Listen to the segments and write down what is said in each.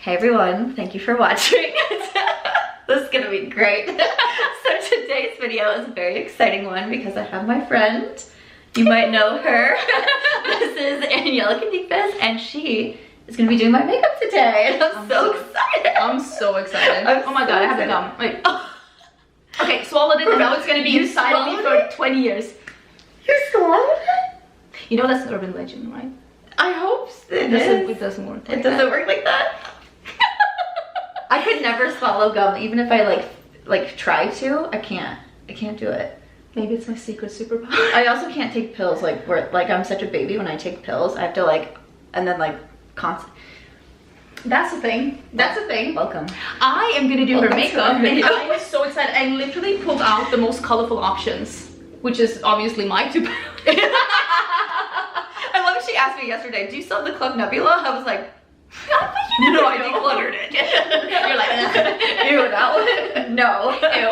Hey everyone, thank you for watching. This is gonna be great. So today's video is a very exciting one because I have my friend. You might know her. This is Angelica Nyqvist and she is gonna be doing my makeup today. And I'm so excited. I'm so excited. Oh my god, I have a gum. Wait. Oh. Okay, swallowed it and now it's gonna be inside of me for 20 years. You swallowed it? You know that's an urban legend, right? I hope it doesn't work like It doesn't work like that? I could never swallow gum, even if I like try to. I can't do it. Maybe it's my secret superpower. I also can't take pills like I'm such a baby when I take pills. I have to and then constant. That's the thing. That's the thing. Welcome. I am gonna do her makeup and video. I was so excited. I literally pulled out the most colorful options, which is obviously my two. I love she asked me yesterday, do you still have the Club Nebula? I was like, no, I decluttered it. You're like, ew, that one? No. Ew.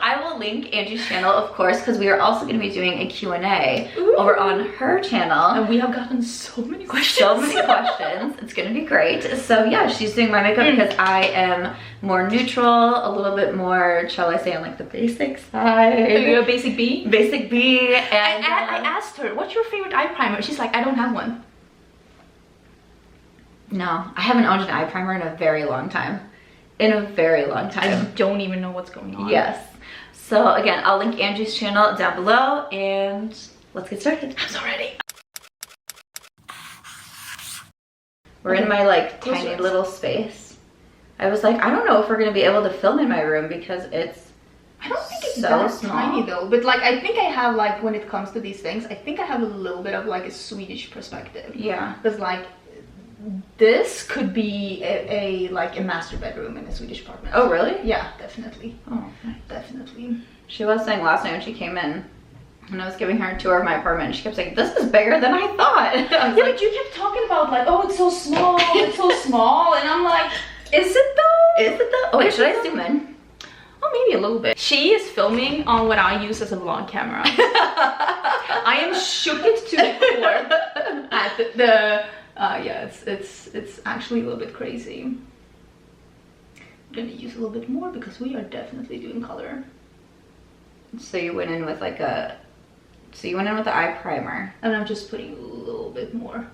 I will link Angie's channel, of course, because we are also going to be doing a Q&A over on her channel. And we have gotten so many questions. So many questions. It's going to be great. So yeah, she's doing my makeup because I am more neutral, a little bit more, shall I say, on the basic side. Are you a basic B? Basic B. And I asked her, what's your favorite eye primer? She's like, I don't have one. No, I haven't owned an eye primer in a very long time. In a very long time. I don't even know what's going on. Yes. So again, I'll link Angie's channel down below and let's get started. I'm so ready. We're in my tiny little space. I was like, I don't know if we're gonna be able to film in my room because it's I don't think it's so that small. tiny though, but I think I have when it comes to these things, I think I have a little bit of a Swedish perspective. Yeah. Because this could be a master bedroom in a Swedish apartment. Oh really? Yeah, definitely. Oh, okay. Definitely. She was saying last night when she came in and I was giving her a tour of my apartment, she kept saying, this is bigger than I thought. I was but you kept talking about oh, it's so small, it's so small, and I'm like, is it though? Is it though? Oh wait, should I zoom in? Oh, maybe a little bit. She is filming on what I use as a vlog camera. I am shook it to the core at yeah, it's actually a little bit crazy. I'm gonna use a little bit more because we are definitely doing color. So you went in with the eye primer. And I'm just putting a little bit more.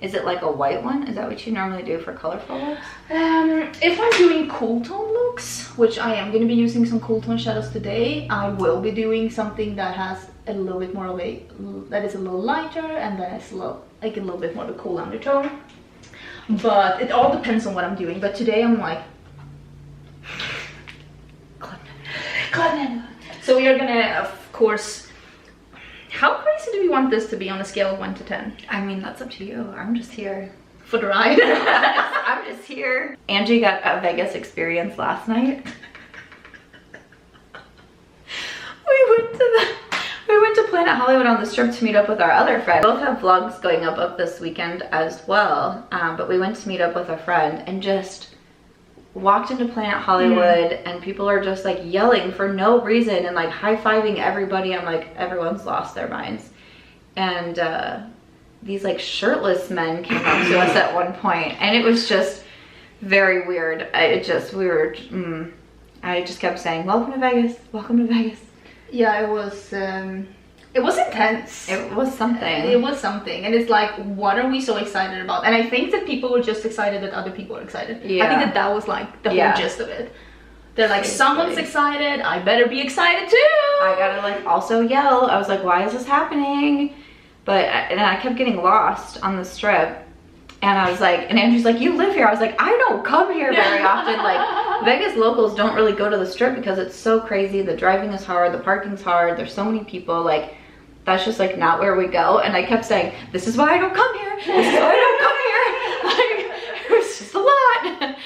Is it like a white one? Is that what you normally do for colorful looks? If I'm doing cool tone looks, which I am gonna be using some cool tone shadows today, I will be doing something that has a little bit more of that is a little lighter and that is a little bit more of a cool undertone. But it all depends on what I'm doing. But today I'm Club. So we are gonna, of course, how crazy do we want this to be on a scale of 1 to 10? I mean, that's up to you. I'm just here for the ride. I'm just here. Angie got a Vegas experience last night. We went to Planet Hollywood on the Strip to meet up with our other friend. We both have vlogs going up this weekend as well, but we went to meet up with a friend and just walked into Planet Hollywood and people are just yelling for no reason and high-fiving everybody. I'm like, everyone's lost their minds. And these shirtless men came up to us at one point and it was just very weird. I just kept saying, welcome to Vegas, welcome to Vegas. Yeah, it was intense. It was something. It was something. And it's what are we so excited about? And I think that people were just excited that other people are excited. Yeah. I think that was the whole gist of it. They're someone's excited, I better be excited too. I gotta also yell. I was like, why is this happening? And I kept getting lost on the Strip. And I was like, and Andrew's like, you live here. I was like, I don't come here very often. Vegas locals don't really go to the Strip because it's so crazy. The driving is hard, the parking's hard. There's so many people. That's just not where we go. And I kept saying, this is why I don't come here. This is why I don't come here. It was just a lot.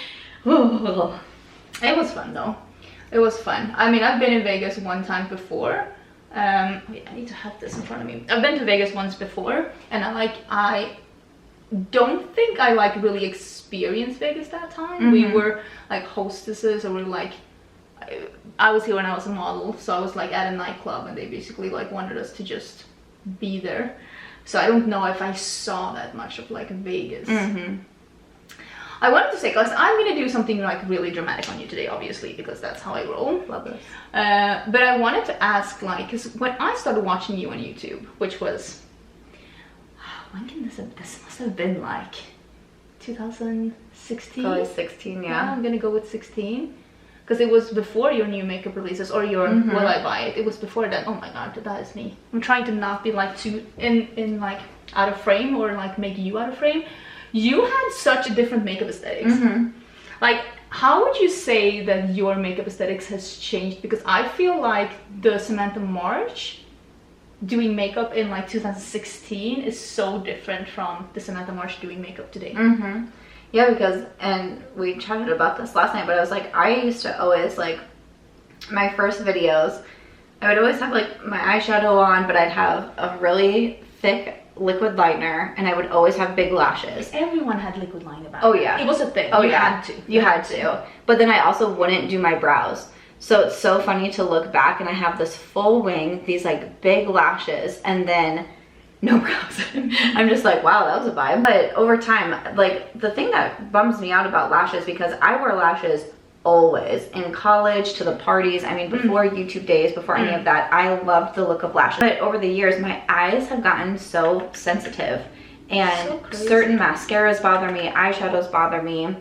It was fun though. It was fun. I mean, I've been in Vegas one time before. Wait, I need to have this in front of me. I've been to Vegas once before, and I don't think I really experienced Vegas that time. We were hostesses, or I was here when I was a model, so I was at a nightclub and they basically wanted us to just be there. So I don't know if I saw that much of Vegas. I wanted to say, because I'm gonna do something like really dramatic on you today, obviously, because that's how I roll. Love this. But I wanted to ask, like, because when I started watching you on YouTube, which was, when can this must have been like 2016? Probably 16, yeah. I'm gonna go with 16. Because it was before your new makeup releases, or your Will I Buy It? It was before that. Oh my god, that is me. I'm trying to not be like too in like out of frame, or like make you out of frame. You had such a different makeup aesthetics. Like, how would you say that your makeup aesthetics has changed? Because I feel like the Samantha March doing makeup in like 2016 is so different from the Samantha March doing makeup today. Yeah, because, and we chatted about this last night, but I was like, I used to always, like, my first videos, I would always have, like, my eyeshadow on, but I'd have a really thick liquid liner, and I would always have big lashes. Everyone had liquid liner back. Oh, yeah. It was a thing. Oh, you yeah. had to. You had to. But then I also wouldn't do my brows. So it's so funny to look back, and I have this full wing, these, like, big lashes, and then no brows. I'm just like, wow, that was a vibe. But over time, like, the thing that bums me out about lashes, because I wore lashes always in college, to the parties. I mean, before YouTube days, before any of that, I loved the look of lashes. But over the years, my eyes have gotten so sensitive, and certain mascaras bother me, eyeshadows bother me,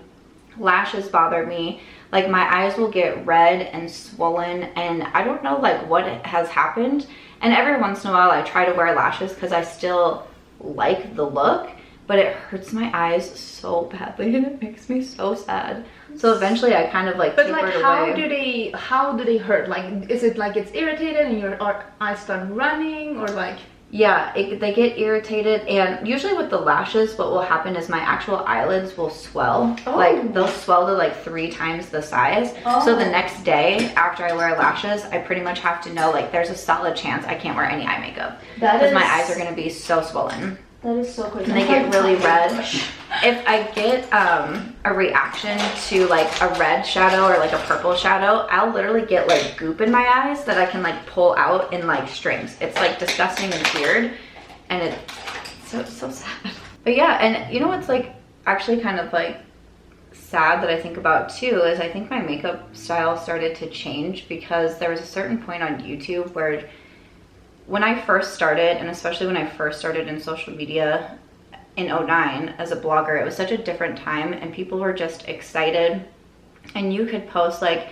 lashes bother me. Like, my eyes will get red and swollen, and I don't know, like, what has happened. And every once in a while I try to wear lashes because I still like the look, but it hurts my eyes so badly, and it makes me so sad. So eventually I kind of like tapered away. But like, how do they hurt? Like, is it like it's irritated and your eyes start running, or like? Yeah, they get irritated, and usually with the lashes, what will happen is my actual eyelids will swell. Like, they'll swell to like 3 times the size. So the next day after I wear lashes, I pretty much have to know, like, there's a solid chance I can't wear any eye makeup because my eyes are gonna be so swollen. That is so crazy. And they get really red. If I get a reaction to like a red shadow or like a purple shadow, I'll literally get like goop in my eyes that I can like pull out in like strings. It's like disgusting and weird, and it's so sad. But yeah, and you know what's like actually kind of like sad that I think about too is I think my makeup style started to change because there was a certain point on YouTube where when I first started, and especially when I first started in social media in 09 as a blogger, it was such a different time, and people were just excited, and you could post like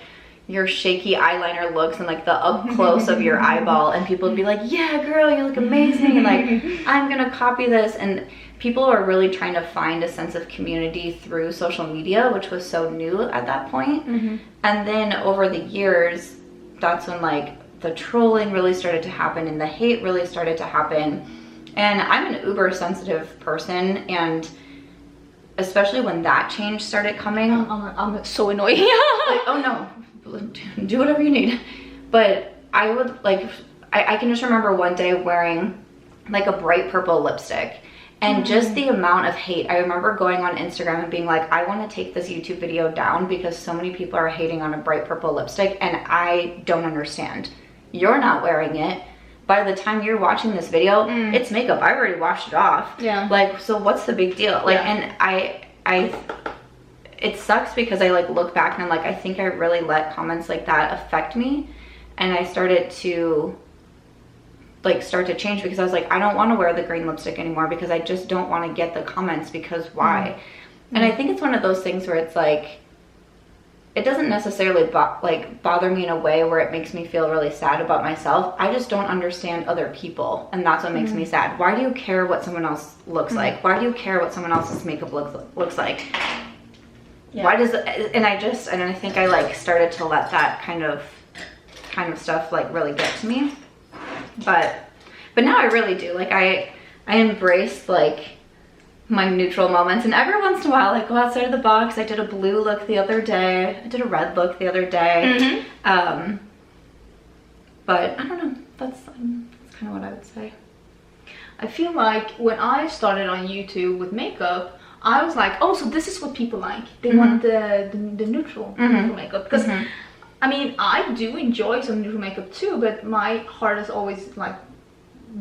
your shaky eyeliner looks and like the up close of your eyeball, and people would be like, yeah girl, you look amazing, and like, I'm gonna copy this. And people were really trying to find a sense of community through social media, which was so new at that point. And then over the years, that's when like the trolling really started to happen and the hate really started to happen. And I'm an uber sensitive person, and especially when that change started coming, I'm so annoyed. like, oh no, do whatever you need. But I would like, I can just remember one day wearing like a bright purple lipstick, and just the amount of hate. I remember going on Instagram and being like, I want to take this YouTube video down because so many people are hating on a bright purple lipstick, and I don't understand. You're not wearing it. By the time you're watching this video, it's makeup. I already washed it off. Yeah. Like, so what's the big deal? Like, and I it sucks because I like look back and I'm like, I think I really let comments like that affect me, and I started to like start to change because I was like, I don't want to wear the green lipstick anymore because I just don't want to get the comments, because why? And I think it's one of those things where it's like, it doesn't necessarily bother me in a way where it makes me feel really sad about myself. I just don't understand other people, and that's what makes me sad. Why do you care what someone else looks like? Why do you care what someone else's makeup looks like? Yeah. Why does it, and I think I like started to let that kind of stuff like really get to me. But now I really do. Like, I embrace like my neutral moments, and every once in a while I go outside of the box. I did a blue look the other day, I did a red look the other day. But I don't know, that's kind of what I would say. I feel like when I started on YouTube with makeup, I was like, oh, so this is what people like. They want the neutral makeup, because I mean, I do enjoy some neutral makeup too, but my heart is always like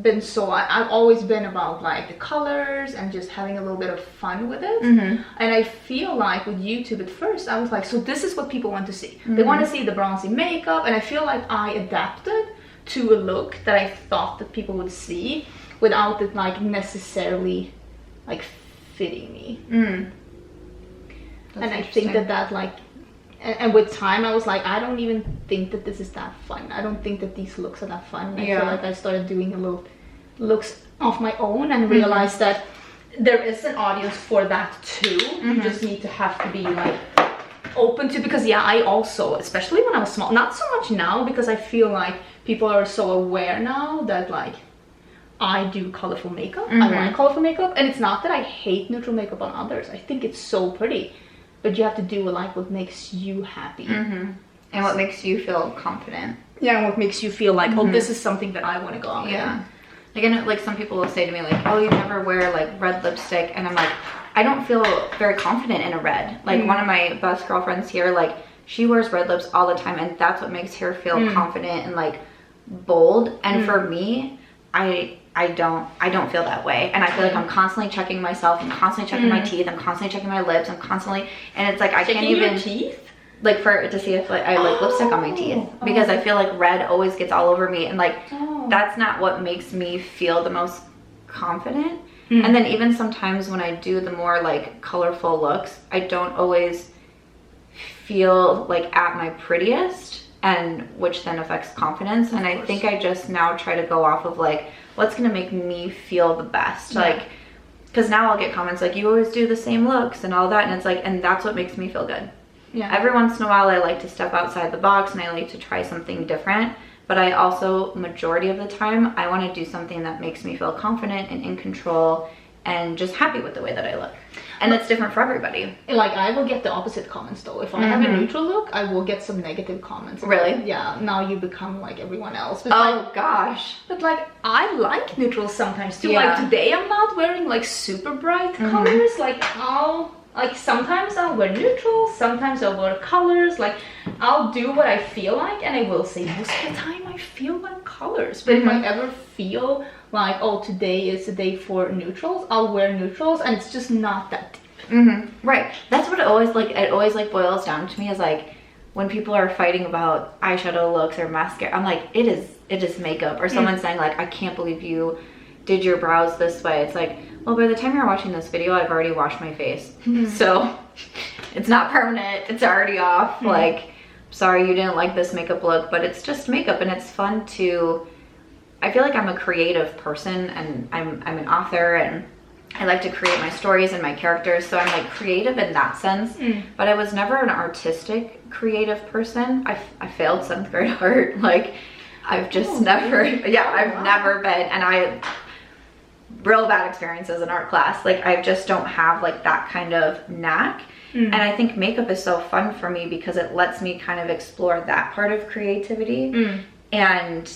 been so, I've always been about like the colors and just having a little bit of fun with it. And I feel like with YouTube at first I was like, so this is what people want to see. They want to see the bronzy makeup, and I feel like I adapted to a look that I thought that people would see without it like necessarily like fitting me. And I think that like, and with time I was like, I don't even think that this is that fun. I don't think that these looks are that fun. I feel like I started doing a little looks of my own and realized that there is an audience for that too. You just need to have to be like open to, because yeah, I also, especially when I was small, not so much now because I feel like people are so aware now that like I do colorful makeup. I like colorful makeup, and it's not that I hate neutral makeup on others. I think it's so pretty, but you have to do like what makes you happy. And what makes you feel confident. Yeah, and what makes you feel like, oh, this is something that I want to go out in. Like, and like some people will say to me like, oh, you never wear like red lipstick, and I'm like, I don't feel very confident in a red. Like one of my best girlfriends here, like she wears red lips all the time, and that's what makes her feel confident and like bold. And for me, I don't feel that way, and I feel like I'm constantly checking myself, I'm constantly checking my teeth, I'm constantly checking my lips, I'm constantly, and it's like I can't even teeth like for to see if like I like lipstick on my teeth, because I feel like red always gets all over me, and like that's not what makes me feel the most confident. And then even sometimes when I do the more like colorful looks, I don't always feel like at my prettiest, and which then affects confidence. And I think I just now try to go off of like what's gonna make me feel the best. Like, because now I'll get comments like, you always do the same looks and all that, and it's like, and that's what makes me feel good. Every once in a while I like to step outside the box and I like to try something different, but I also, majority of the time, I want to do something that makes me feel confident and in control and just happy with the way that I look. And it's different for everybody. Like, I will get the opposite comments though. If I have a neutral look, I will get some negative comments. Really? Yeah, now you become like everyone else. But oh gosh. But like, I like neutrals sometimes too. Like today I'm not wearing like super bright colors. Like sometimes I'll wear neutrals, sometimes I'll wear colors. Like, I'll do what I feel like, and I will say most of the time I feel like colors. But if I ever feel like, oh, today is the day for neutrals, I'll wear neutrals, and it's just not that deep. Right. That's what it always like boils down to me, is like when people are fighting about eyeshadow looks or mascara, I'm like, it is makeup. Or someone saying like, I can't believe you did your brows this way. It's like, well, by the time you're watching this video, I've already washed my face. So it's not permanent, it's already off. Like, sorry you didn't like this makeup look, but it's just makeup, and it's fun to, I feel like I'm a creative person, and I'm an author, and I like to create my stories and my characters, so I'm like creative in that sense. But I was never an artistic creative person. I failed 7th grade art. Like, I've just never never been, and I real bad experiences in art class. Like, I just don't have like that kind of knack. And I think makeup is so fun for me because it lets me kind of explore that part of creativity. And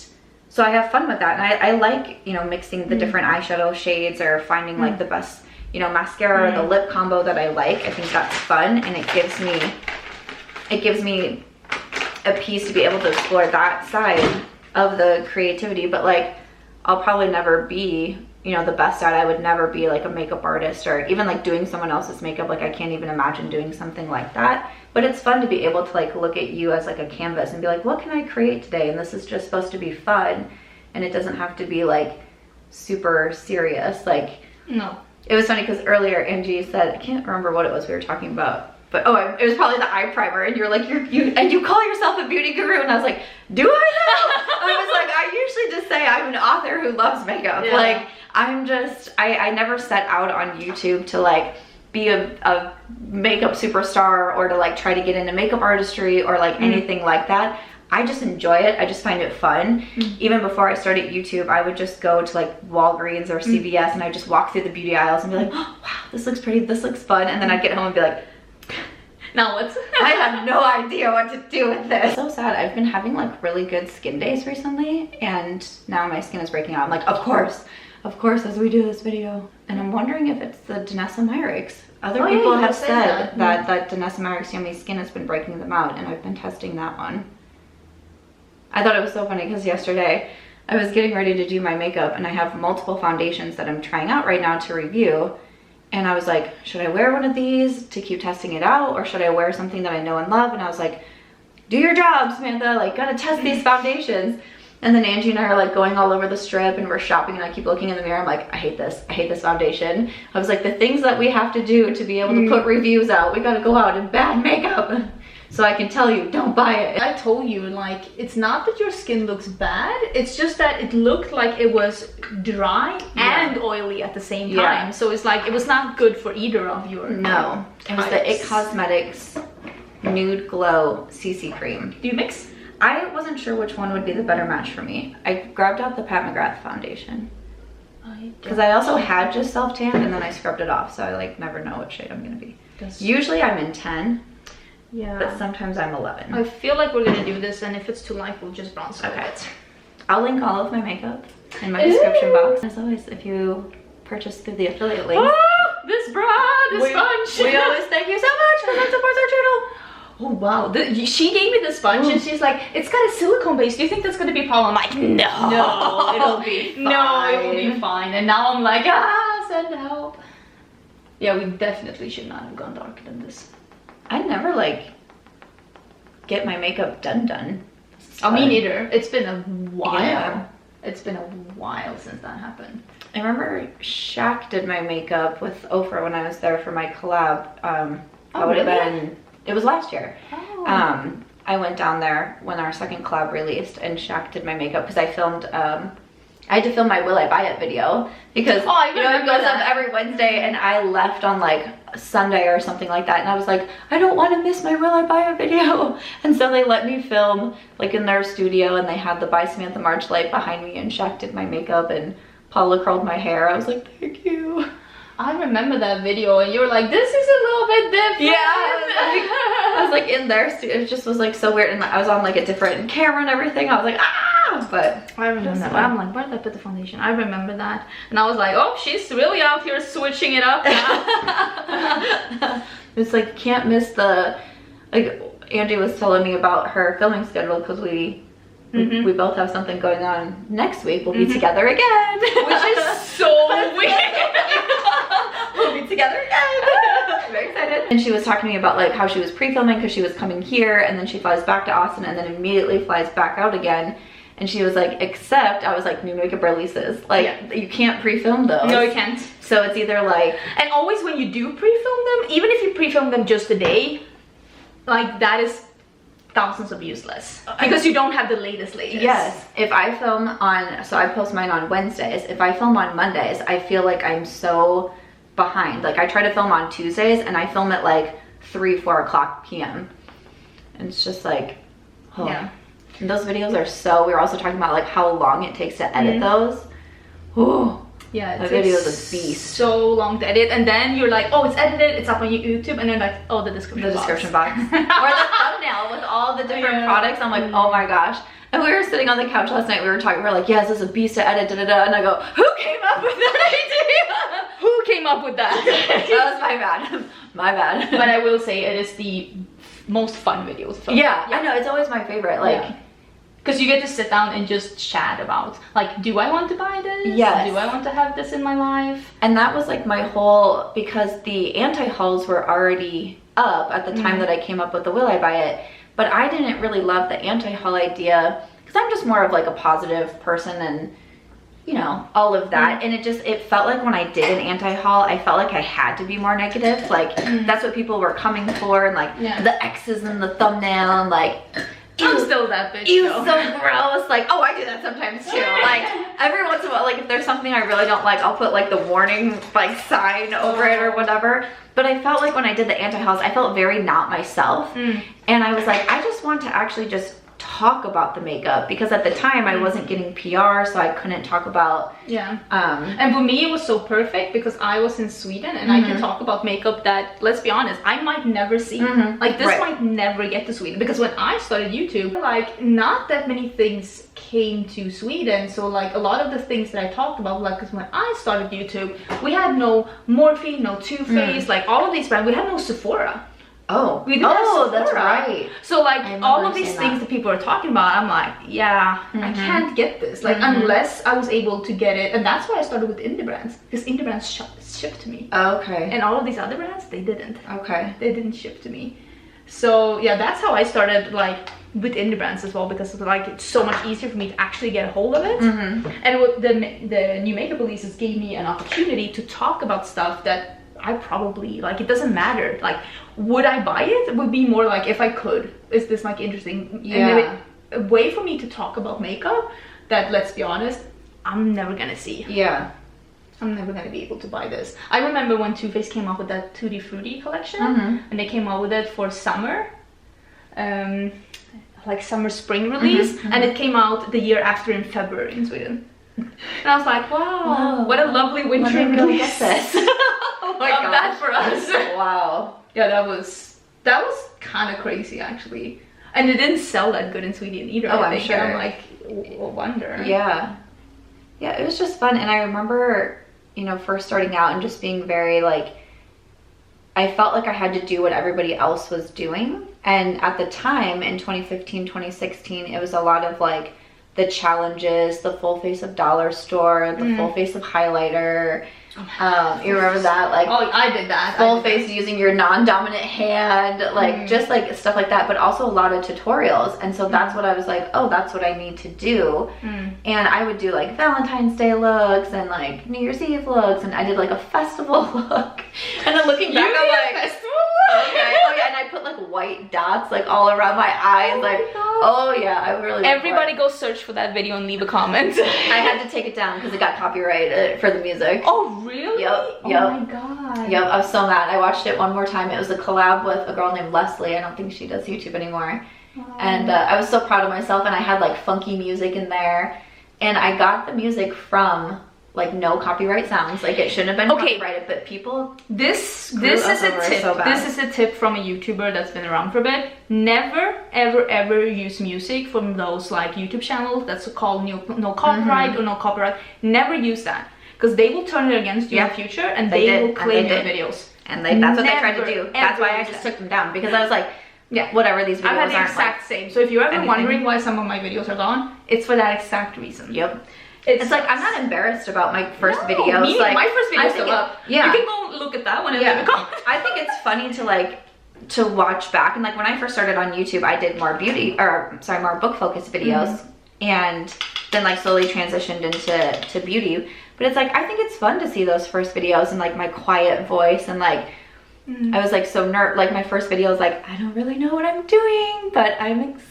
so I have fun with that, and I like, you know, mixing the different eyeshadow shades, or finding like the best, you know, mascara or the lip combo that I like. I think that's fun, and it gives me a piece to be able to explore that side of the creativity. But like, I'll probably never be, you know, the best at it. I would never be like a makeup artist, or even like doing someone else's makeup. Like, I can't even imagine doing something like that. But it's fun to be able to like look at you as like a canvas and be like, what can I create today? And this is just supposed to be fun, and it doesn't have to be like super serious. Like, no. It was funny because earlier Angie said, I can't remember what it was we were talking about, but it was probably the eye primer, and you're like, you call yourself a beauty guru, and I was like, do I know? I was like, I usually just say I'm an author who loves makeup. Like, I'm just, I never set out on YouTube to like be a makeup superstar, or to like try to get into makeup artistry, or like anything like that. I just enjoy it. I just find it fun. Even before I started YouTube, I would just go to like Walgreens or CVS, and I just walk through the beauty aisles and be like, oh, wow, this looks pretty, this looks fun. And then I'd get home and be like, now what's I have no idea what to do with this. So sad. I've been having like really good skin days recently, and now my skin is breaking out. I'm like, of course, as we do this video. And I'm wondering if it's the Danessa Myricks. Other people have said that Danessa Myricks Yummy Skin has been breaking them out, and I've been testing that one. I thought it was so funny because yesterday I was getting ready to do my makeup, and I have multiple foundations that I'm trying out right now to review. And I was like, should I wear one of these to keep testing it out, or should I wear something that I know and love? And I was like, do your job, Samantha, like gotta test these foundations. And then Angie and I are like going all over the strip, and we're shopping, and I keep looking in the mirror. I'm like, I hate this foundation. I was like, the things that we have to do to be able to put reviews out, we gotta go out in bad makeup. So I can tell you, don't buy it. I told you, like, it's not that your skin looks bad, it's just that it looked like it was dry and oily at the same time. Yeah. So it's like, it was not good for either of your No, it was the It Cosmetics Nude Glow CC Cream. Do you mix? I wasn't sure which one would be the better match for me. I grabbed out the Pat McGrath foundation. Because I also had just self-tanned, and then I scrubbed it off, so I like never know what shade I'm gonna be. Usually I'm in 10. Yeah. But sometimes I'm 11. I feel like we're gonna do this, and if it's too light, we'll just bronze it. Okay. I'll link all of my makeup in my description box. As always, if you purchase through the affiliate link. Oh, this sponge! We always thank you so much because that supports our channel. Oh wow, she gave me the sponge and she's like, it's got a silicone base. Do you think that's gonna be a problem? I'm like, no, it'll be fine. No, it will be fine. And now I'm like, send help. Yeah, we definitely should not have gone darker than this. I never like get my makeup done. Oh, me neither. It's been a while. Yeah. It's been a while since that happened. I remember Shaq did my makeup with Oprah when I was there for my collab. That would have been, it was last year. Oh. I went down there when our second collab released, and Shaq did my makeup because I filmed, I had to film my Will I Buy It video because you know, it goes up every Wednesday, and I left on like Sunday or something like that, and I was like, I don't want to miss my Will I Buy It video. And so they let me film like in their studio, and they had the By Samantha March light behind me, and Shaq did my makeup and Paula curled my hair. I was like, thank you. I remember that video, and you were like, this is a little bit different. Yeah, I was like in their studio. It just was like so weird, and I was on like a different camera and everything. I was like, but I remember that. I'm like, where did I put the foundation? I remember that, and I was like, oh, she's really out here switching it up now. It's like, can't miss the, like Angie was telling me about her filming schedule because we both have something going on next week. We'll be together again, which is so weird. We'll be together again. I'm very excited. And she was talking to me about like how she was pre-filming because she was coming here, and then she flies back to Austin, and then immediately flies back out again. And she was like, except, I was like, new makeup releases. Like, you can't pre-film those. No, you can't. So it's either like... And always when you do pre-film them, even if you pre-film them just a day, like, that is thousands of views less. Because you don't have the latest. Yes. If I film on... So I post mine on Wednesdays. If I film on Mondays, I feel like I'm so behind. Like, I try to film on Tuesdays, and I film at like 3-4 o'clock p.m. And it's just like... Oh. Yeah. And those videos are so, we were also talking about like how long it takes to edit those. Ooh. Yeah, that video is a beast. So long to edit, and then you're like, oh, it's edited, it's up on YouTube, and then like, oh, the description box. Or the thumbnail with all the different products. I'm like, oh my gosh. And we were sitting on the couch last night, we were talking, we were like, yes, this is a beast to edit, and I go, who came up with that idea? Who came up with that? That was my bad. My bad. But I will say it is the most fun video to film. Yeah, I know, it's always my favorite. Like, because you get to sit down and just chat about, like, do I want to buy this? Yes. Do I want to have this in my life? And that was like my whole, because the anti-hauls were already up at the time that I came up with the Will I Buy It, but I didn't really love the anti-haul idea because I'm just more of like a positive person and, you know, all of that. And it felt like when I did an anti-haul, I felt like I had to be more negative. Like, that's what people were coming for, and like the X's in the thumbnail, and like, I'm still that bitch. Ew, so gross. Like, oh, I do that sometimes too. Like, every once in a while, like if there's something I really don't like, I'll put like the warning like sign over it or whatever. But I felt like when I did the anti-hauls, I felt very not myself. And I was like, I just want to actually just talk about the makeup, because at the time I wasn't getting PR, so I couldn't talk about and for me it was so perfect because I was in Sweden, and I can talk about makeup that, let's be honest, I might never see. Like, this might never get to Sweden, because when I started YouTube, like, not that many things came to Sweden. So like a lot of the things that I talked about, like, because when I started YouTube, we had no Morphe, no Too Faced, like all of these brands. We had no Sephora. Oh, we did that that's right. So like all of these things that people are talking about, I'm like, yeah, I can't get this. Like unless I was able to get it, and that's why I started with indie brands, because indie brands shipped to me. Okay. And all of these other brands, they didn't. Okay. They didn't ship to me. So yeah, that's how I started like with indie brands as well, because like it's so much easier for me to actually get a hold of it. And what the new makeup releases gave me an opportunity to talk about stuff that I probably like, it doesn't matter, like would I buy it? It would be more like if I could, is this like interesting? And a way for me to talk about makeup that, let's be honest, I'm never gonna see. I'm never gonna be able to buy this. I remember when Too Faced came out with that Tutti Frutti collection, and they came out with it for summer, like summer spring release, and it came out the year after in February in Sweden. And I was like, wow, what a lovely winter release. Oh my god, that for us. Wow. Yeah, that was kind of crazy actually, and it didn't sell that good in Sweden either. Oh, I think. I'm sure. And I'm like, wonder. Yeah, it was just fun, and I remember, you know, first starting out and just being very like, I felt like I had to do what everybody else was doing, and at the time in 2015, 2016, it was a lot of like the challenges, the full face of dollar store, the full face of highlighter. You remember that? Like, oh, I did that. Full face using your non-dominant hand, like just like stuff like that, but also a lot of tutorials. And so that's what I was like, oh, that's what I need to do. And I would do like Valentine's Day looks and like New Year's Eve looks, and I did like a festival look. And then looking back, I'm like, festival look? Okay. Oh yeah, and I put like white dots like all around my eyes. Oh yeah, I really. Everybody go search for that video and leave a comment. I had to take it down because it got copyrighted for the music. Oh really? Yep. Oh my god. Yep, I was so mad. I watched it one more time. It was a collab with a girl named Leslie. I don't think she does YouTube anymore. And I was so proud of myself, and I had like funky music in there. And I got the music from like no copyright sounds. Like it shouldn't have been copyrighted, but people. This is a tip. So this is a tip from a YouTuber that's been around for a bit. Never ever use music from those like YouTube channels that's called no copyright or no copyright. Never use that, because they will turn it against you in the future, and they will claim your videos. And that's what they tried to do. That's why I just took them down, because I was like, yeah, whatever, these videos I had the exact same. So if you're ever wondering why some of my videos are gone, it's for that exact reason. Yep. It's like, I'm not embarrassed about my first videos. Like, my first video is still up. Yeah. You can go look at that one and leave a comment. I think it's funny to like, to watch back. And like when I first started on YouTube, I did more more book focused videos, and then like slowly transitioned into beauty. But it's like, I think it's fun to see those first videos and like my quiet voice, and like I was like so like my first video was like, I don't really know what I'm doing, but I'm excited.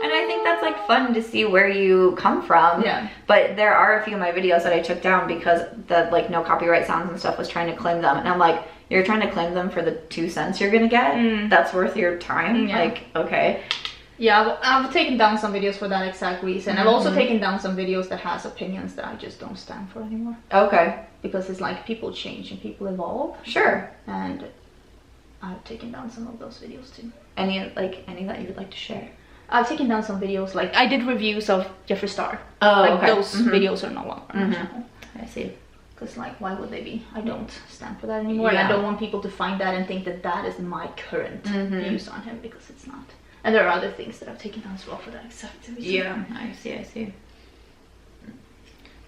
And I think that's like fun to see where you come from. Yeah. But there are a few of my videos that I took down because the like no copyright sounds and stuff was trying to claim them, and I'm like, you're trying to claim them for the 2 cents you're gonna get? That's worth your time? Like, okay. Yeah, I've taken down some videos for that exact reason. I've also taken down some videos that has opinions that I just don't stand for anymore. Okay. Because it's like people change and people evolve. Sure. And I've taken down some of those videos too. Any that you would like to share? I've taken down some videos, like I did reviews of Jeffree Star. Oh, like those videos are no longer on the channel. I see. Because like, why would they be? I don't stand for that anymore. And I don't want people to find that and think that that is my current views on him, because it's not. And there are other things that I've taken down as well for that exact reason. Yeah, I see.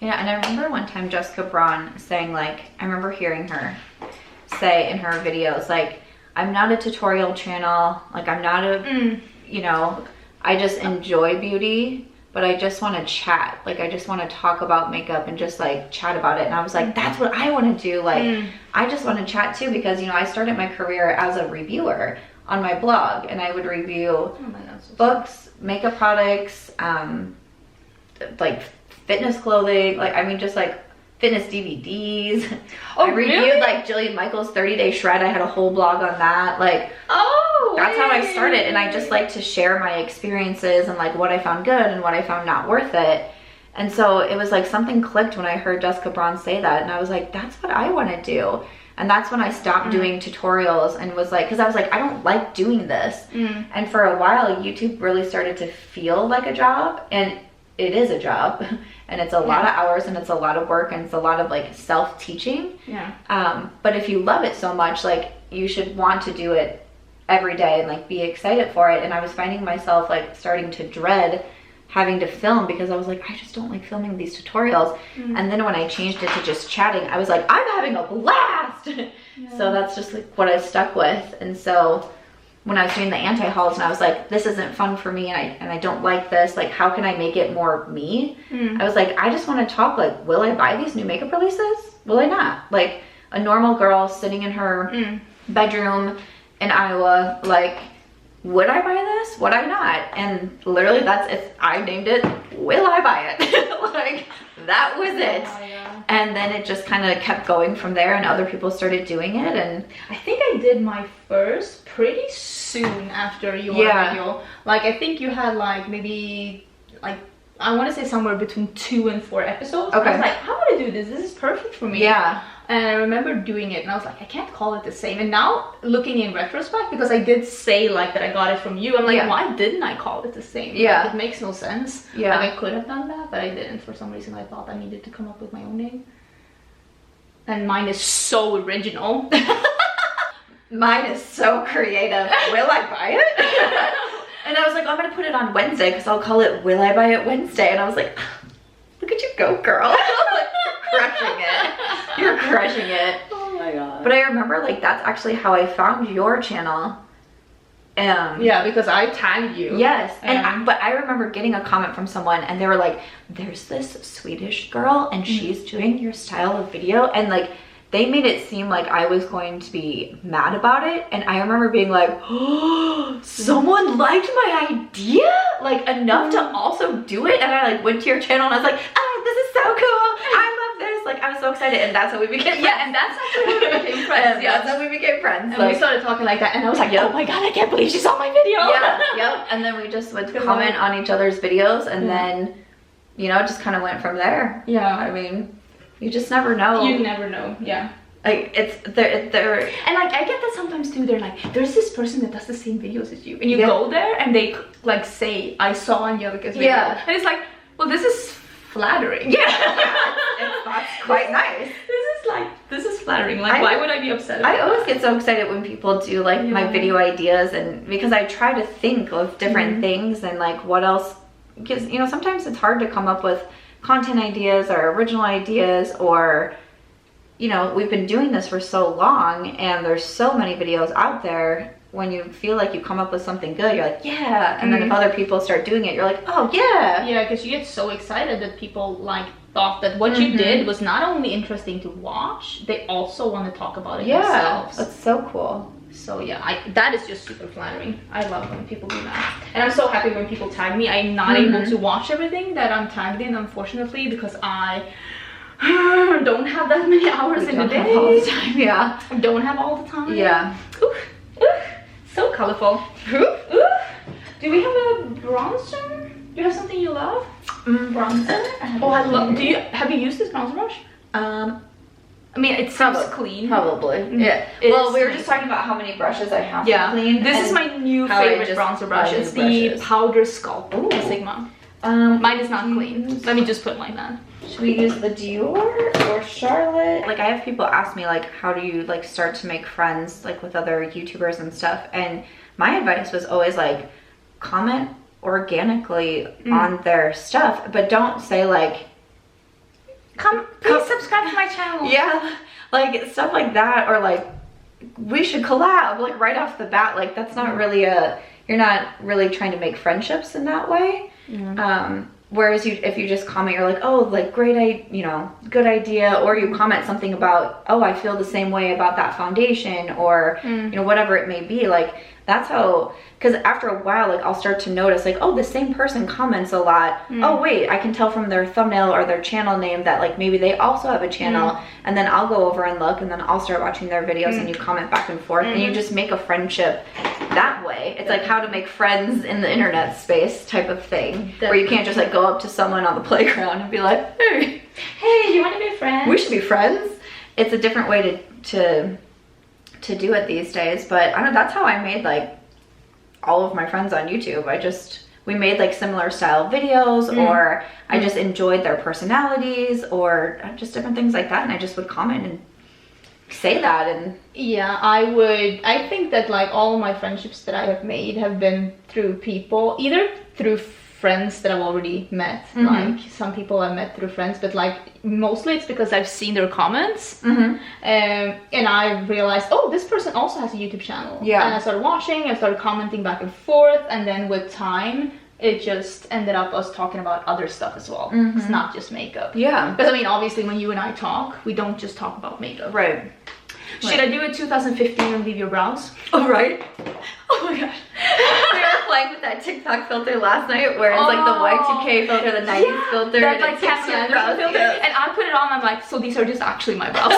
Yeah, and I remember one time Jessica Braun saying, like, I remember hearing her say in her videos, like, I'm not a tutorial channel, like, I'm not a, you know, I just enjoy beauty, but I just want to chat. Like, I just want to talk about makeup and just, like, chat about it. And I was like, that's what I want to do. Like, I just want to chat, too, because, you know, I started my career as a reviewer on my blog, and I would review books, makeup products, like fitness clothing, like, I mean, just like fitness DVDs. Oh, I reviewed really? like Jillian Michaels' 30-day shred. I had a whole blog on that. Like, that's how I started, and I just like to share my experiences and like what I found good and what I found not worth it. And so it was like something clicked when I heard Jessica Braun say that, and I was like, that's what I want to do. And that's when I stopped doing tutorials and was like, because I was like, I don't like doing this. And for a while, YouTube really started to feel like a job, and it is a job, and it's a lot of hours, and it's a lot of work, and it's a lot of like self-teaching. Yeah. But if you love it so much, like, you should want to do it every day and like be excited for it. And I was finding myself like starting to dread having to film because I was like, I just don't like filming these tutorials. And then when I changed it to just chatting, I was like, I'm having a blast. So that's just like what I stuck with. And so when I was doing the anti-hauls and I was like, this isn't fun for me and I don't like this, like how can I make it more me? I was like, I just want to talk like, will I buy these new makeup releases? Will I not? Like a normal girl sitting in her bedroom in Iowa, like, would I buy this? Would I not? And literally that's it. I named it, will I buy it? Like that was it. And then it just kind of kept going from there and other people started doing it. And I think I did my first pretty soon after your video. Like I think you had like maybe like, I want to say somewhere between 2 and 4 episodes. Okay. I was like, how would I do this? This is perfect for me. Yeah. And I remember doing it and I was like, I can't call it the same. And now looking in retrospect, because I did say like that I got it from you, I'm like, why didn't I call it the same? Yeah. Like, it makes no sense. Yeah. Like I could have done that, but I didn't. For some reason I thought I needed to come up with my own name. And mine is so original. Mine is so creative. Will I buy it? And I was like, I'm gonna put it on Wednesday because I'll call it Will I Buy It Wednesday. And I was like, look at you go, girl. Like, crushing it. You're crushing it. Oh my god. But I remember like that's actually how I found your channel. Yeah, because I tagged you. Yes. But I remember getting a comment from someone and they were like, there's this Swedish girl and she's doing your style of video, and like they made it seem like I was going to be mad about it. And I remember being like, oh, someone liked my idea like enough to also do it. And I like went to your channel and I was like, oh, this is so cool. I love this. Like I was so excited. And that's how we became friends. Yeah, and that's actually how we became friends. That's how we became friends. And like, we started talking like that and I was like, oh my god, I can't believe she saw my video. Yep. And then we just would comment on each other's videos and then, you know, just kind of went from there. Yeah. I mean, you just never know. You never know. Yeah. Like it's they're and like I get that sometimes too. They're like, there's this person that does the same videos as you, and you go there and they like say, I saw Angelica's video, and it's like, well, this is flattering. That's quite nice. This is flattering. Like, why would I be upset about I always get so excited when people do like my video ideas, and because I try to think of different things and like what else, because you know sometimes it's hard to come up with content ideas or original ideas, or you know, we've been doing this for so long and there's so many videos out there. When you feel like you come up with something good, you're like, yeah. And then if other people start doing it, you're like, oh yeah. Yeah, because you get so excited that people like thought that what you did was not only interesting to watch, they also want to talk about it themselves. That's so cool. So yeah, that is just super flattering. I love when people do that. And I'm so happy when people tag me. I'm not able to watch everything that I'm tagged in, unfortunately, because I don't have that many hours in a day. All the time, yeah. I don't have all the time. Yeah. Oof, oof, so colorful. Oof, oof. Do we have a bronzer? Do you have something you love? Bronzer? Oh, I love. Have you used this bronzer brush? I mean, it seems clean. Probably. Yeah. Well, we were just talking about how many brushes I have to clean. This is my new favorite bronzer brush. It's the Powder Sculpt Sigma. Mine is not clean. Let me just put it like that. Should we use the Dior or Charlotte? Like I have people ask me like, how do you like start to make friends like with other YouTubers and stuff? And my advice was always like, comment organically on their stuff, but don't say like, please subscribe to my channel. Yeah, like stuff like that, or like we should collab like right off the bat. Like that's not really you're not really trying to make friendships in that way. Whereas if you just comment, you're like, oh, like great, you know, good idea, or you comment something about, oh, I feel the same way about that foundation, or you know, whatever it may be. Like that's how, because after a while, like I'll start to notice like, oh, the same person comments a lot. Oh wait, I can tell from their thumbnail or their channel name that like maybe they also have a channel, and then I'll go over and look, and then I'll start watching their videos, and you comment back and forth, and you just make a friendship that way. It's like how to make friends in the internet space type of thing, where you can't just like go up to someone on the playground and be like, hey, you want to be friends? We should be friends. It's a different way to do it these days, but I don't know, that's how I made like all of my friends on YouTube. We made like similar style videos, or I just enjoyed their personalities, or just different things like that, and I just would comment, and say that. And yeah, I think that like all my friendships that I have made have been through people, either through friends that I've already met, like some people I've met through friends, but like mostly it's because I've seen their comments, and I realized, oh, this person also has a YouTube channel. Yeah. And I started watching, I started commenting back and forth, and then with time it just ended up us talking about other stuff as well. It's not just makeup. Yeah. Because I mean, obviously when you and I talk, we don't just talk about makeup. Right. Should I do a 2015 and leave your brows? Oh, right. Oh my gosh. We were playing with that TikTok filter last night where it's like the Y2K filter, the 90s filter, that like brows filter. Yeah. And I put it on, I'm like, so these are just actually my brows.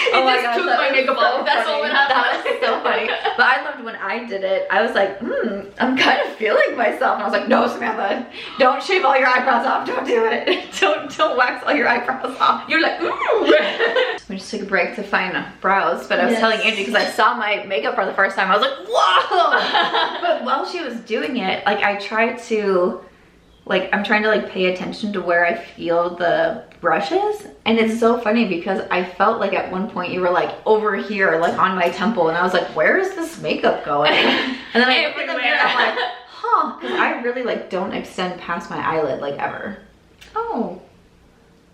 It oh just took my makeup off. That's all that happened. That was so funny. But I loved when I did it. I was like, I'm kind of feeling myself. And I was like, no, Samantha, don't shave all your eyebrows off. Don't do it. Don't wax all your eyebrows off. You're like, We just took a break to find brows. But I was telling Angie, because I saw my makeup for the first time, I was like, whoa. But while she was doing it, like I tried to, like I'm trying to like pay attention to where I feel the brushes, and it's so funny because I felt like at one point you were like over here, like on my temple, and I was like, where is this makeup going? And then I looked in the mirror, I'm like, huh, because I really like don't extend past my eyelid like ever. Oh,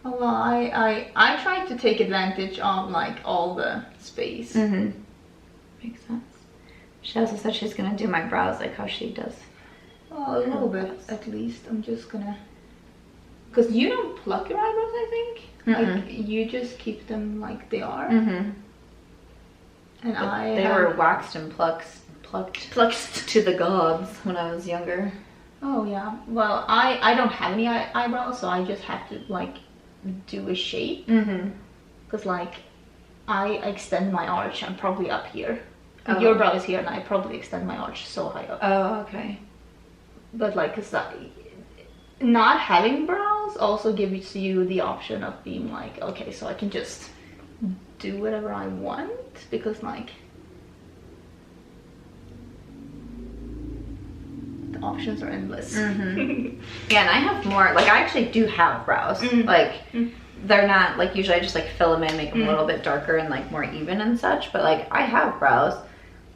well, I tried to take advantage of like all the space. Makes sense. She also said she's gonna do my brows like how she does. Oh, a little bit at least. I'm just gonna, because you don't pluck your eyebrows, I think. Like you just keep them like they are. And they were waxed and plucked to the gobs when I was younger. Oh yeah. Well, I don't have any eyebrows, so I just have to like do a shape. Because like I extend my arch. I'm probably up here. And your brow is here, and I probably extend my arch so high up. Oh, okay. But like, cause not having brows also gives you the option of being like, okay, so I can just do whatever I want, because like the options are endless. Yeah, and I have more, like I actually do have brows. Like they're not like, usually I just like fill them in, make them a little bit darker and like more even and such, but like I have brows,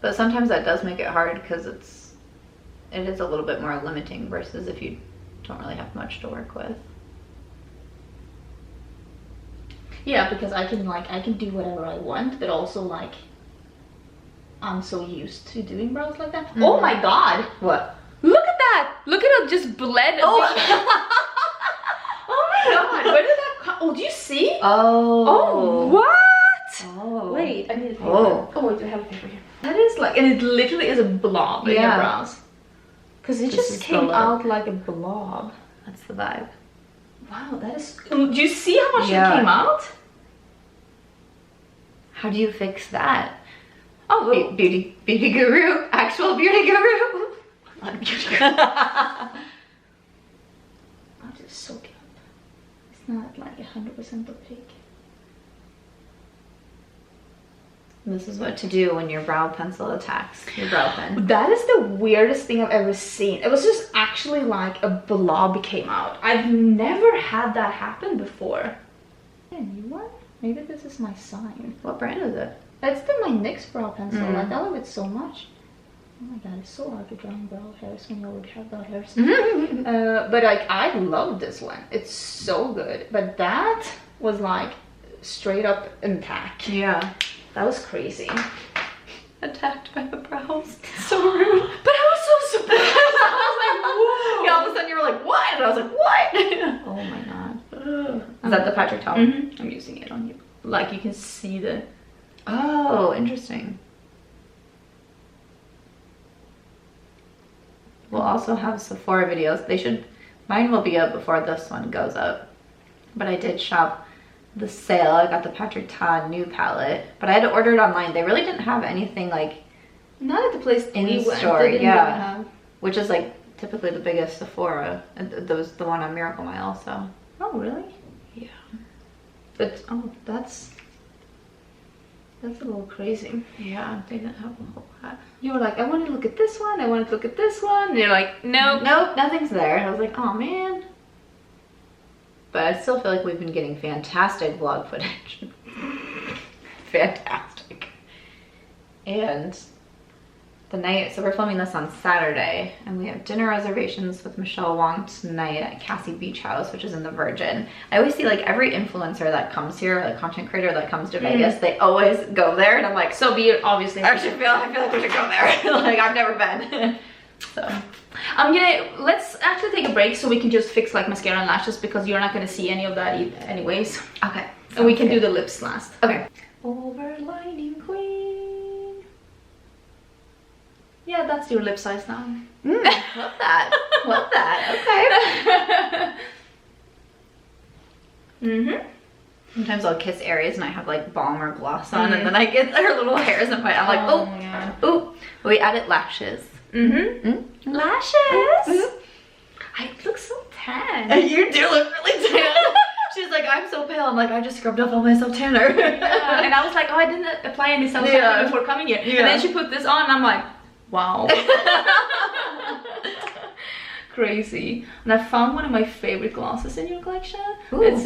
but sometimes that does make it hard because it is a little bit more limiting versus if you don't really have much to work with. Yeah, because I can do whatever I want, but also like I'm so used to doing brows like that. Oh my god! What? Look at that! Look at it just bled. Oh, oh my god! Where did that come? Oh, do you see? Oh, what? Oh, wait, I need a paper. Oh wait, I have a paper here. That is like, and it literally is a blob in your brows. Because it just came out like a blob. That's the vibe. Wow, that is... Do you see how much it came out? How do you fix that? Oh, beauty guru. Actual beauty guru. Not a beauty guru. I'll just soak it up. It's not like 100% opaque. This is what to do when your brow pencil attacks your brow pen. That is the weirdest thing I've ever seen. It was just actually like a blob came out. I've never had that happen before. A new one? Maybe this is my sign. What brand is it? It's my NYX brow pencil. Like, I love it so much. Oh my god, it's so hard to draw brow hairs when you already have brow hairs. But like, I love this one. It's so good. But that was like straight up intact. Yeah. That was crazy. Attacked by the brows. So rude. But I was so surprised. I was like, whoa. Yeah, all of a sudden you were like, what? And I was like, what? Oh my god. Is that the Patrick towel? I'm using it on you. Like you can see the... Oh, interesting. We'll also have Sephora videos. They should... Mine will be up before this one goes up. But I did shop the sale. I got the Patrick Ta Nude palette, but I had to order it online. They really didn't have anything like not at the place in store, which is like typically the biggest Sephora. There was the one on Miracle Mile also. Oh really? Yeah. But oh, that's a little crazy. Yeah, they didn't have a whole lot. You were like, I want to look at this one, I want to look at this one, and you're like, nope, nothing's there. I was like, oh man. but I still feel like we've been getting fantastic vlog footage. Fantastic. And the night, so we're filming this on Saturday, and we have dinner reservations with Michelle Wong tonight at Cassie Beach House, which is in the Virgin. I always see like every influencer that comes here, like content creator that comes to Vegas, they always go there, and I'm like, So be it, obviously. I feel like we should go there. Like, I've never been. So let's actually take a break so we can just fix like mascara and lashes, because you're not gonna see any of that anyways. okay, And we can do the lips last. Okay. Overlining queen. Yeah, that's your lip size now. Love that. Love that. Okay. Sometimes I'll kiss Aries and I have like balm or gloss on, and then I get her little hairs in my. I'm like, oh, yeah. ooh. We added lashes. Lashes. I look so tan. You do look really tan. She's like, I'm so pale. I'm like, I just scrubbed off all my self tanner. Yeah. And I was like, oh, I didn't apply any self tanner before coming here. Yeah. And then she put this on, and I'm like, wow. Crazy. And I found one of my favorite glosses in your collection. Ooh. It's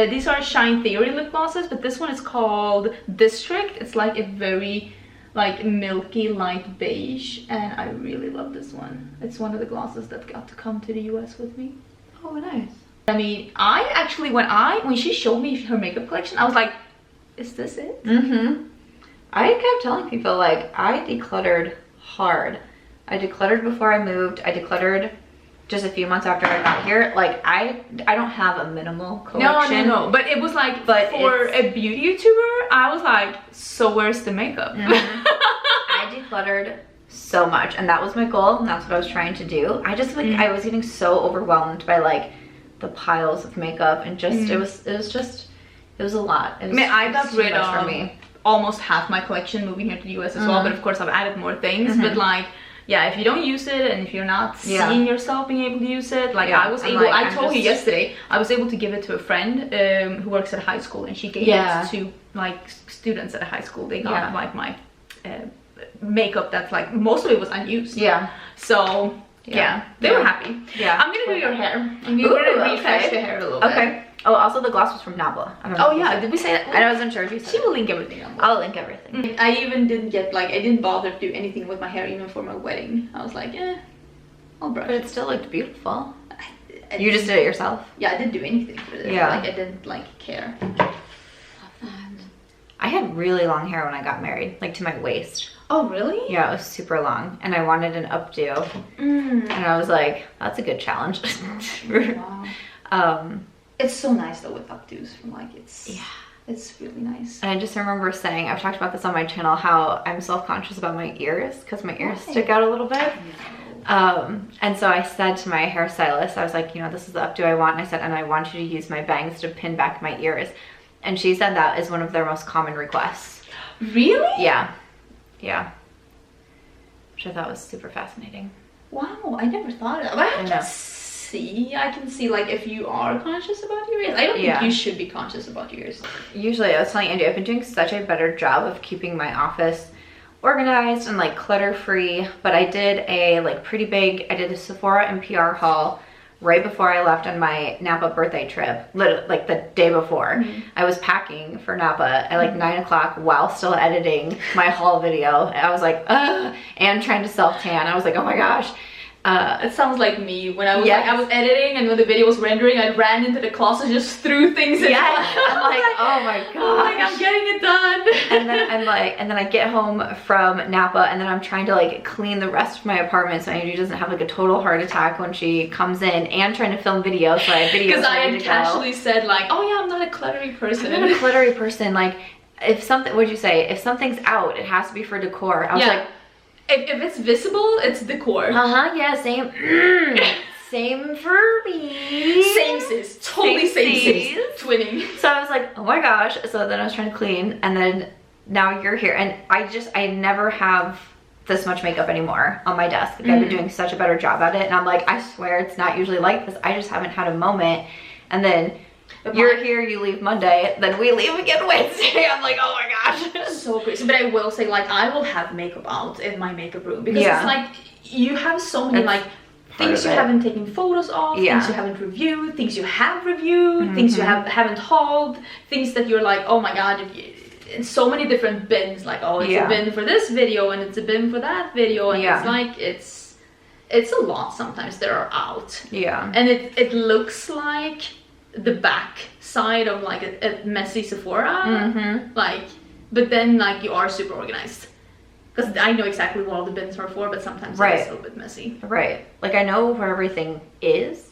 these are Shine Theory lip glosses, but this one is called District. It's like a very like milky light beige, and I really love this one. It's one of the glosses that got to come to the US with me. Oh, nice. I mean, I actually when she showed me her makeup collection, I was like, is this it? I kept telling people, like, I decluttered hard. I decluttered before I moved. I decluttered just a few months after I got here. Like, I don't have a minimal collection. No. But it was like, for a beauty YouTuber, I was like, so where's the makeup? I decluttered so much, and that was my goal, and that's what I was trying to do. I just, like, I was getting so overwhelmed by, like, the piles of makeup, and just, it was a lot. It was, I got rid of almost half my collection moving here to the US as well, but of course I've added more things, but like, yeah, if you don't use it and if you're not seeing yourself being able to use it, like I was able, I told you yesterday, I was able to give it to a friend who works at a high school, and she gave it to like students at a high school. They got like my makeup that's like, most of it was unused. So yeah, they were happy. I'm gonna do your hair. I'm gonna refresh the hair a little bit. Oh, also the gloss was from Nabla. Oh yeah, did we say that? I wasn't sure if you said. She will link everything. I'll link everything. I even didn't get like, I didn't bother to do anything with my hair even for my wedding. I was like, I'll brush. But it still looked beautiful. You just did it yourself? Yeah, I didn't do anything for it. Yeah. Like, I didn't like care. Love that. I had really long hair when I got married, like to my waist. Oh really? Yeah, it was super long, and I wanted an updo, and I was like, that's a good challenge. Wow. It's so nice though with updos, from like, it's really nice. And I just remember saying, I've talked about this on my channel, how I'm self-conscious about my ears because my ears stick out a little bit. And so I said to my hairstylist, I was like, you know, this is the updo I want, and I said, and I want you to use my bangs to pin back my ears. And she said that is one of their most common requests. Really? Yeah. Which I thought was super fascinating. Wow, I never thought of that. I can see like if you are conscious about your ears. I don't think you should be conscious about your ears. Usually, I was telling Andy, I've been doing such a better job of keeping my office organized and like clutter free, but I did a like pretty big, I did a Sephora and PR haul right before I left on my Napa birthday trip, literally like the day before. I was packing for Napa at like 9 o'clock while still editing my haul video. I was like, and trying to self tan. I was like, oh my gosh. It sounds like me when I was like, I was editing, and when the video was rendering, I ran into the closet, just threw things in. I'm like, oh my god, like I'm getting it done. And then I'm like, and then I get home from Napa, and then I'm trying to like clean the rest of my apartment so Angie doesn't have like a total heart attack when she comes in, and trying to film videos, so I have videos. Because I had casually said like, oh yeah, I'm not a cluttery person. I'm not a cluttery person. Like, if something, what'd you say? If something's out, it has to be for decor. I was like, if it's visible, it's decor. Yeah, same. Same for me. Same sis. Totally same sis. Twinning. So I was like, oh my gosh. So then I was trying to clean, and then now you're here. And I never have this much makeup anymore on my desk. Like, I've been doing such a better job at it. And I'm like, I swear it's not usually like this. I just haven't had a moment. And then you're here, you leave Monday, then we leave again Wednesday. I'm like, oh my gosh. So crazy. But I will say, like, I will have makeup out in my makeup room, because it's like, you have so many like things you haven't taken photos of, things you haven't reviewed, things you have reviewed, things you haven't hauled, things that you're like, oh my god, in so many different bins, like, oh, it's a bin for this video and it's a bin for that video, and it's like it's a lot sometimes that are out. And it looks like the back side of like a messy Sephora, like, but then like you are super organized. Because I know exactly what all the bins are for, but sometimes it's a little bit messy. Like I know where everything is,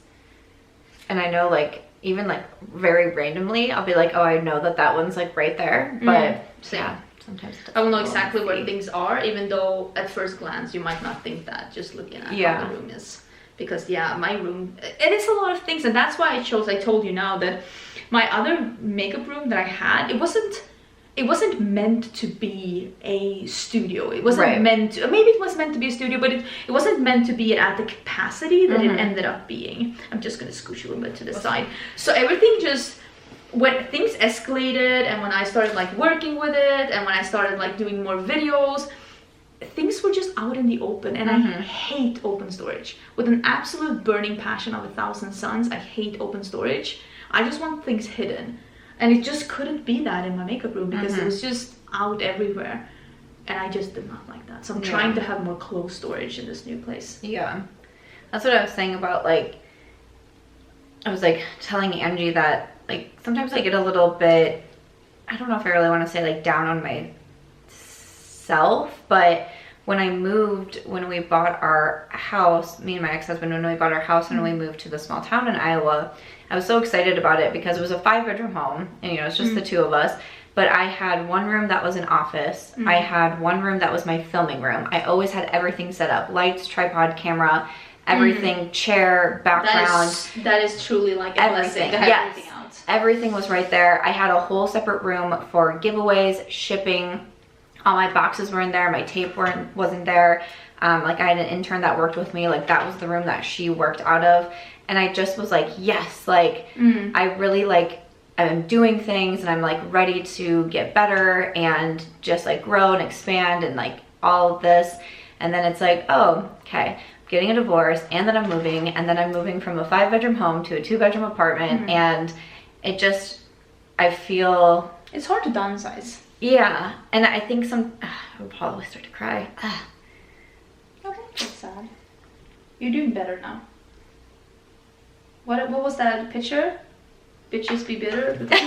and I know like even like very randomly I'll be like, oh, I know that one's like right there, but sometimes I will know exactly where things are, even though at first glance you might not think that just looking at how the room is. Because my room, it is a lot of things, and that's why I told you now that my other makeup room that I had, it wasn't meant to be a studio. It wasn't meant to, maybe it was meant to be a studio, but it wasn't meant to be at the capacity that it ended up being. I'm just gonna scooch a little bit to the side. So everything just, when things escalated and when I started like working with it and when I started like doing more videos, things were just out in the open, and I hate open storage. With an absolute burning passion of 1,000 suns, I hate open storage. I just want things hidden. And it just couldn't be that in my makeup room because it was just out everywhere. And I just did not like that. So I'm trying to have more closed storage in this new place. Yeah. That's what I was saying about like, I was like telling Angie that like sometimes I get a little bit, I don't know if I really want to say like down on myself, but when I moved, when we bought our house, me and my ex-husband, when we bought our house and we moved to the small town in Iowa, I was so excited about it because it was a 5-bedroom home, and you know, it's just the two of us. But I had one room that was an office. I had one room that was my filming room. I always had everything set up: lights, tripod, camera, everything, chair, background. That is truly like everything. Yes, everything was right there. I had a whole separate room for giveaways, shipping. All my boxes were in there. My tape wasn't there. Like I had an intern that worked with me. Like that was the room that she worked out of. And I just was like, yes, like I really like, I'm doing things and I'm like ready to get better and just like grow and expand and like all of this. And then it's like, oh, okay, I'm getting a divorce, and then I'm moving, and then I'm moving from a 5-bedroom home to a 2-bedroom apartment. And it just, I feel it's hard to downsize. Yeah, and I think I would probably start to cry. Okay, that's sad. You're doing better now. What was that picture? Bitches be bitter. Isn't that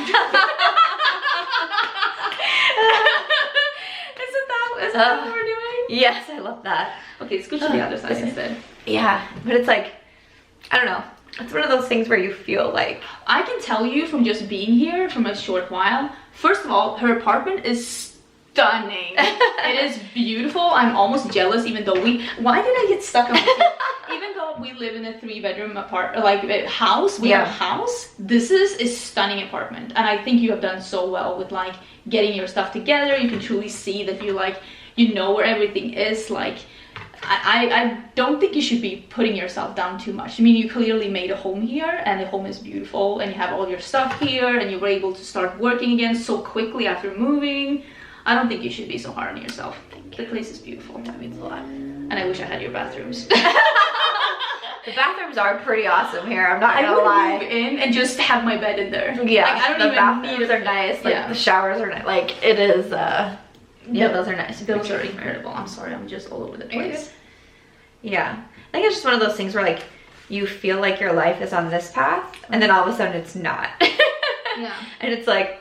what we're doing? Yes, I love that. Okay, scooch to the other side instead. Yeah, but it's like, I don't know. It's one of those things where you feel like, I can tell you from just being here from a short while, first of all, her apartment is stunning. It is beautiful. I'm almost jealous, even though why did I get stuck on this? Even though we live in a 3-bedroom house, we have a house, this is a stunning apartment. And I think you have done so well with like getting your stuff together. You can truly see that you know where everything is. Like, I don't think you should be putting yourself down too much. I mean, you clearly made a home here, and the home is beautiful, and you have all your stuff here, and you were able to start working again so quickly after moving. I don't think you should be so hard on yourself. The place is beautiful. That means a lot. And I wish I had your bathrooms. The bathrooms are pretty awesome here, I'm not gonna lie. I would move in and just have my bed in there. Yeah, like, I don't the even bathrooms need are nice, like the showers are nice. Like it is, yeah, those are nice. Those are incredible. I'm sorry, I'm just all over the place. Yeah, I think it's just one of those things where like you feel like your life is on this path, and then all of a sudden it's not. Yeah. And it's like,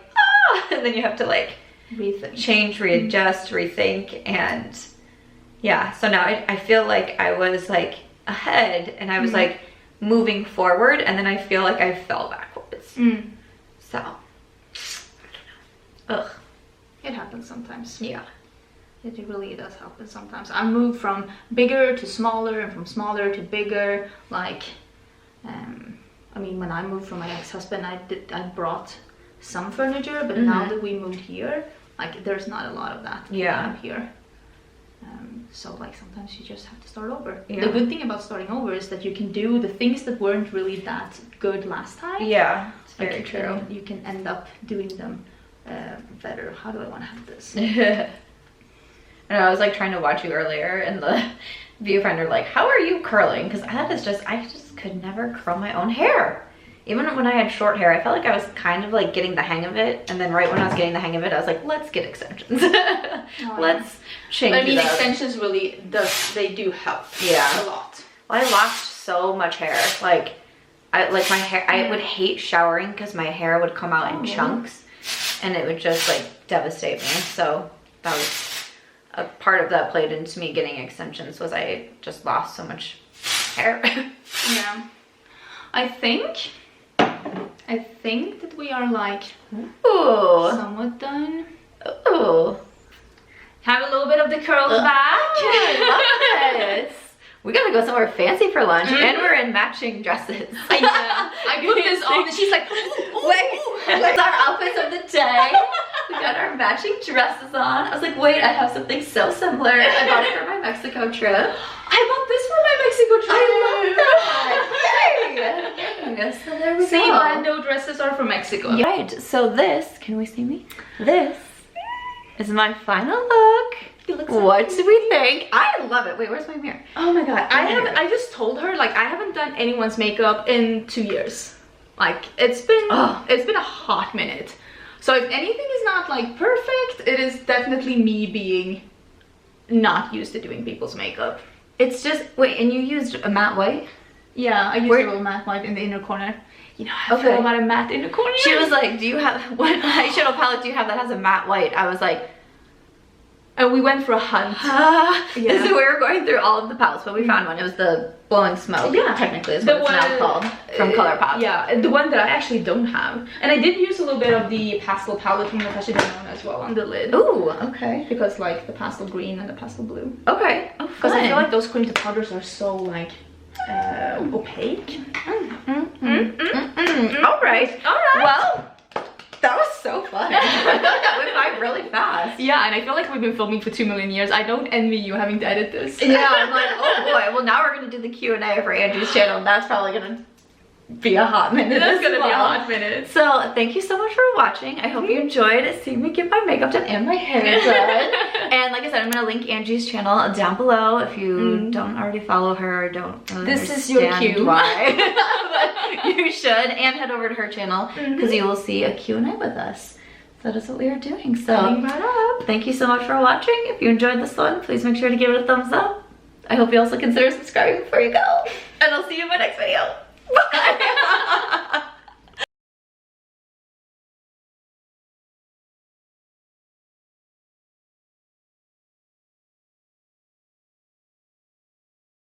and then you have to like rethink, change, readjust, rethink, and yeah. So now I feel like I was like ahead, and I was like moving forward, and then I feel like I fell backwards. So I don't know. Ugh. It happens sometimes. Yeah. It really does happen sometimes. I moved from bigger to smaller, and from smaller to bigger. Like, I mean, when I moved from my ex-husband, I brought some furniture, but now that we moved here, like, there's not a lot of that we have here. So like sometimes you just have to start over. Yeah. The good thing about starting over is that you can do the things that weren't really that good last time. Yeah, it's like very true. You can end up doing them better. How do I want to have this? And I was like trying to watch you earlier in viewfinder like, how are you curling? Because that is just, I just could never curl my own hair. Even when I had short hair, I felt like I was kind of like getting the hang of it. And then right when I was getting the hang of it, I was like, let's get extensions. Let's change it up. Extensions really they do help. Yeah. A lot. Well, I lost so much hair. Like my hair, I would hate showering because my hair would come out in chunks and it would just like devastate me. So that was a part of that played into me getting extensions, was I just lost so much hair. Yeah. I think that we are like somewhat done. Ooh. Have a little bit of the curls back. I love this. We gotta go somewhere fancy for lunch, and we're in matching dresses. Yeah, I put this on, and she's like, wait, our outfits of the day. We got our matching dresses on. I was like, wait, I have something so similar. I bought it for my Mexico trip. I bought this for my Mexico trip. I love that. Yay! So there we go. See, bando dresses are from Mexico. Right, so this, can we see me? This is my final look. What do we think? I love it. Wait, where's my mirror? Oh my god. I just told her, like, I haven't done anyone's makeup in 2 years. Like, it's been a hot minute. So if anything is not like perfect, it is definitely me being not used to doing people's makeup. It's just, wait, and you used a matte white? Yeah, I used a little matte white in the inner corner. You know how I feel about a matte inner corner? She was like, do you have, what eyeshadow palette do you have that has a matte white? I was like, and we went for a hunt. Yeah. So we were going through all of the palettes, but we found one. It was the Blowin Smoke. Yeah, technically is what it's now called, from Colourpop. Yeah, the one that I actually don't have. And I did use a little bit of the pastel palette from Natasha Denona as well on the lid. Ooh, okay. Because like the pastel green and the pastel blue. Okay. Oh, because I feel like those cream to powders are so like opaque. All right. Well, that was so fun. I feel like that went by really fast. Yeah, and I feel like we've been filming for 2 million years. I don't envy you having to edit this. Yeah, I'm like, oh boy. Well, now we're gonna do the Q&A for Angie's channel. That's probably gonna be a hot minute. That's gonna be a hot minute. So thank you so much for watching. I hope you enjoyed seeing me get my makeup done and my hair done. And like I said, I'm gonna link Angie's channel down below if you don't already follow her or don't this is your cue. Why. But you should, and head over to her channel because you will see a Q&A with us. That is what we are doing. So thank you so much for watching. If you enjoyed this one, please make sure to give it a thumbs up. I hope you also consider subscribing before you go. And I'll see you in my next video. Bye.